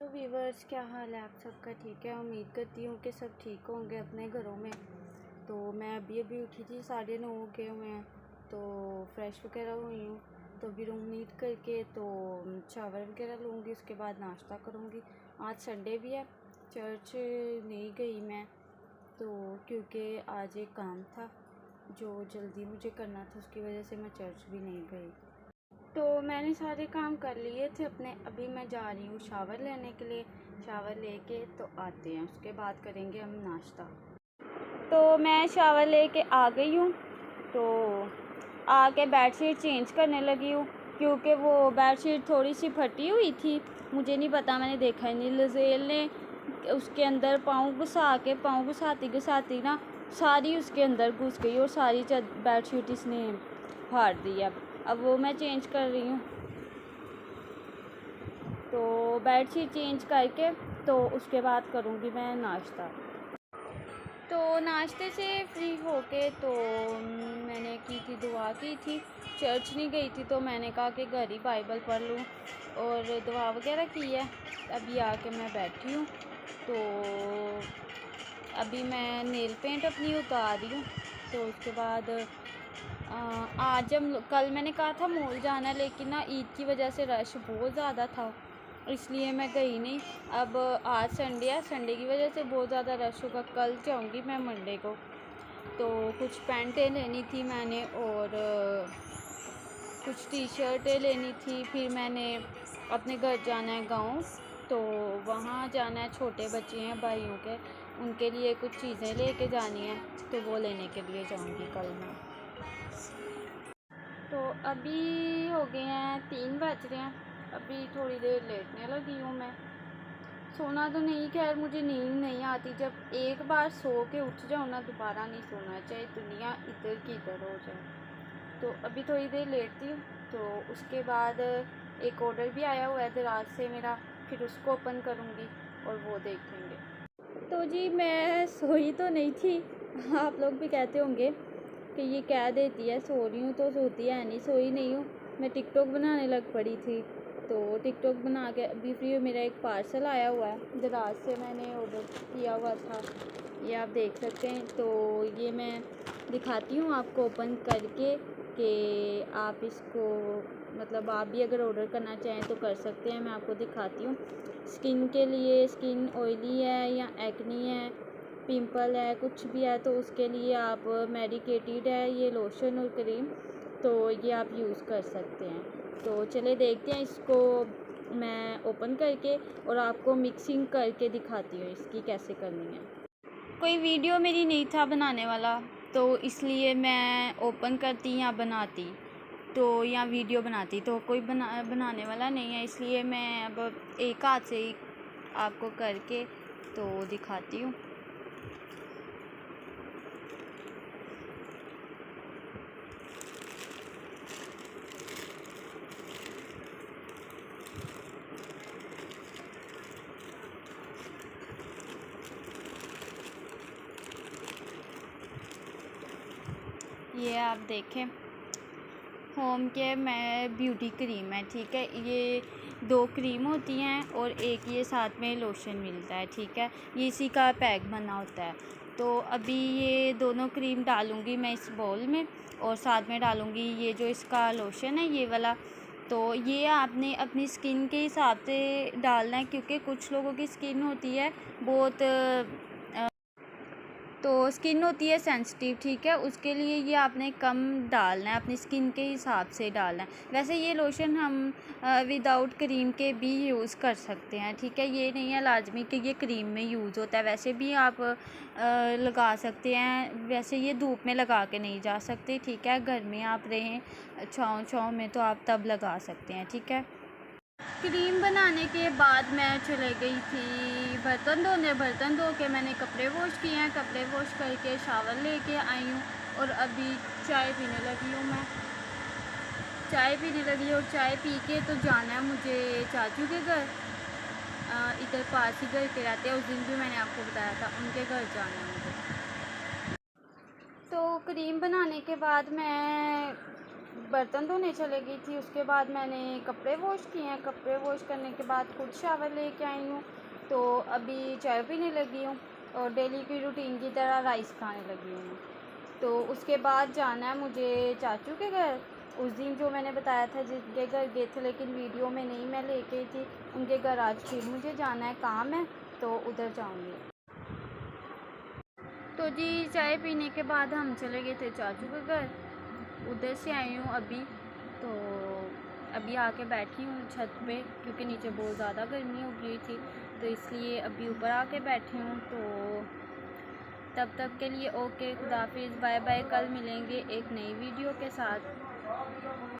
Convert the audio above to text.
तो व्यूवर्स, क्या हाल है आप सबका? ठीक है, उम्मीद करती हूँ कि सब ठीक होंगे अपने घरों में। तो मैं अभी उठी थी, 9:30 हो गए हुए हैं। तो फ्रेश वगैरह हुई हूँ, तो अभी रूम नीट करके तो शावर वगैरह लूँगी, उसके बाद नाश्ता करूँगी। आज संडे भी है, चर्च नहीं गई मैं, तो क्योंकि आज एक काम था जो जल्दी मुझे करना था, उसकी वजह से मैं चर्च भी नहीं गई। तो मैंने सारे काम कर लिए थे अपने। अभी मैं जा रही हूँ शावर लेने के लिए। शावर लेके तो आते हैं, उसके बाद करेंगे हम नाश्ता। तो मैं शावर लेके आ गई हूँ, तो आके बेडशीट चेंज करने लगी हूँ, क्योंकि वो बेडशीट थोड़ी सी फटी हुई थी। मुझे नहीं पता, मैंने देखा ही नहीं। लजेल ने उसके अंदर पाँव घुसाती घुसाती ना सारी उसके अंदर घुस गई और सारी बेडशीट इसने फाड़ दी। अब वो मैं चेंज कर रही हूँ। तो बेडशीट चेंज करके तो उसके बाद करूँगी मैं नाश्ता। तो नाश्ते से फ्री होके तो मैंने की थी, दुआ की थी। चर्च नहीं गई थी, तो मैंने कहा कि घर ही बाइबल पढ़ लूँ और दुआ वगैरह की है। अभी आके मैं बैठी हूँ, तो अभी मैं नेल पेंट अपनी उतार रही हूँ। तो उसके बाद आज कल मैंने कहा था मॉल जाना है, लेकिन ना ईद की वजह से रश बहुत ज़्यादा था, इसलिए मैं गई नहीं। अब आज संडे है, संडे की वजह से बहुत ज़्यादा रश होगा। कल जाऊँगी मैं मंडे को। तो कुछ पैंटें लेनी थी मैंने और कुछ टी शर्टें लेनी थी। फिर मैंने अपने घर जाना है गाँव, तो वहाँ जाना है। छोटे बच्चे हैं भाइयों के, उनके लिए कुछ चीज़ें लेके जानी है, तो वो लेने के लिए जाऊँगी कल मैं। तो अभी हो गए हैं 3 बज रहे हैं। अभी थोड़ी देर लेटने लगी हूँ मैं। सोना तो नहीं, खैर मुझे नींद नहीं आती। जब एक बार सो के उठ जाओ ना, दोबारा नहीं सोना, चाहे दुनिया इधर की इधर हो जाए। तो अभी थोड़ी देर लेटती हूँ, तो उसके बाद एक ऑर्डर भी आया हुआ है दराज से मेरा, फिर उसको ओपन करूँगी और वो देखेंगे। तो जी मैं सोई तो नहीं थी। आप लोग भी कहते होंगे कि ये कह देती है सो रही हूँ, तो सोती है नहीं। सोई नहीं हूँ, मैं टिकटॉक बनाने लग पड़ी थी। तो टिकटॉक बना के अभी फ्री। मेरा एक पार्सल आया हुआ है दराज से, मैंने ऑर्डर किया हुआ था, ये आप देख सकते हैं। तो ये मैं दिखाती हूँ आपको ओपन करके कि आप इसको, मतलब आप भी अगर ऑर्डर करना चाहें तो कर सकते हैं। मैं आपको दिखाती हूँ। स्किन के लिए, स्किन ऑयली है या एक्नी है, पिंपल है, कुछ भी है, तो उसके लिए आप मेडिकेटेड है ये लोशन और क्रीम, तो ये आप यूज़ कर सकते हैं। तो चले देखते हैं इसको मैं ओपन करके और आपको मिक्सिंग करके दिखाती हूँ इसकी कैसे करनी है। कोई वीडियो मेरी नहीं था बनाने वाला, तो इसलिए मैं ओपन करती या बनाती, तो या वीडियो बनाती, तो कोई बनाने वाला नहीं है, इसलिए मैं अब एक हाथ से ही आपको करके तो दिखाती हूँ। ये आप देखें, होम केयर में ब्यूटी क्रीम है, ठीक है। ये 2 क्रीम होती हैं और एक ये साथ में लोशन मिलता है, ठीक है। ये इसी का पैक बना होता है। तो अभी ये दोनों क्रीम डालूँगी मैं इस बाउल में, और साथ में डालूँगी ये जो इसका लोशन है ये वाला। तो ये आपने अपनी स्किन के हिसाब से डालना है, क्योंकि कुछ लोगों की स्किन होती है बहुत तो स्किन होती है सेंसिटिव, ठीक है। उसके लिए ये आपने कम डालना है, अपनी स्किन के हिसाब से डालना है। वैसे ये लोशन हम विदाउट क्रीम के भी यूज़ कर सकते हैं, ठीक है। ये नहीं है लाजमी कि ये क्रीम में यूज़ होता है, वैसे भी आप लगा सकते हैं। वैसे ये धूप में लगा के नहीं जा सकते, ठीक है। घर में आप रहें छाँव में, तो आप तब लगा सकते हैं, ठीक है। क्रीम बनाने के बाद मैं चले गई थी बर्तन धोने। बर्तन धो के मैंने कपड़े वॉश किए हैं, कपड़े वॉश करके शावर लेके आई हूँ और अभी चाय पीने लगी हूँ मैं। चाय पीने लगी और चाय पी के तो जाना है मुझे चाचू के घर। इधर पास ही घर के रहते हैं, उस दिन भी मैंने आपको बताया था, उनके घर जाना है मुझे। तो क्रीम बनाने के बाद मैं बर्तन धोने चले गई थी। उसके बाद मैंने कपड़े वॉश किए हैं। कपड़े वॉश करने के बाद खुद शावर लेके आई हूँ, तो अभी चाय पीने लगी हूँ और डेली की रूटीन की तरह राइस खाने लगी हूँ। तो उसके बाद जाना है मुझे चाचू के घर। उस दिन जो मैंने बताया था जिनके घर गए थे, लेकिन वीडियो में नहीं मैं लेके थी, उनके घर आज फिर मुझे जाना है, काम है, तो उधर जाऊँगी। तो जी चाय पीने के बाद हम चले गए थे चाचू के घर, उधर से आई हूँ अभी। तो अभी आके बैठी हूँ छत पे, क्योंकि नीचे बहुत ज़्यादा गर्मी हो गई थी, तो इसलिए अभी ऊपर आके बैठी हूँ। तो तब तक के लिए ओके, खुदाफिज़, बाय बाय। कल मिलेंगे एक नई वीडियो के साथ।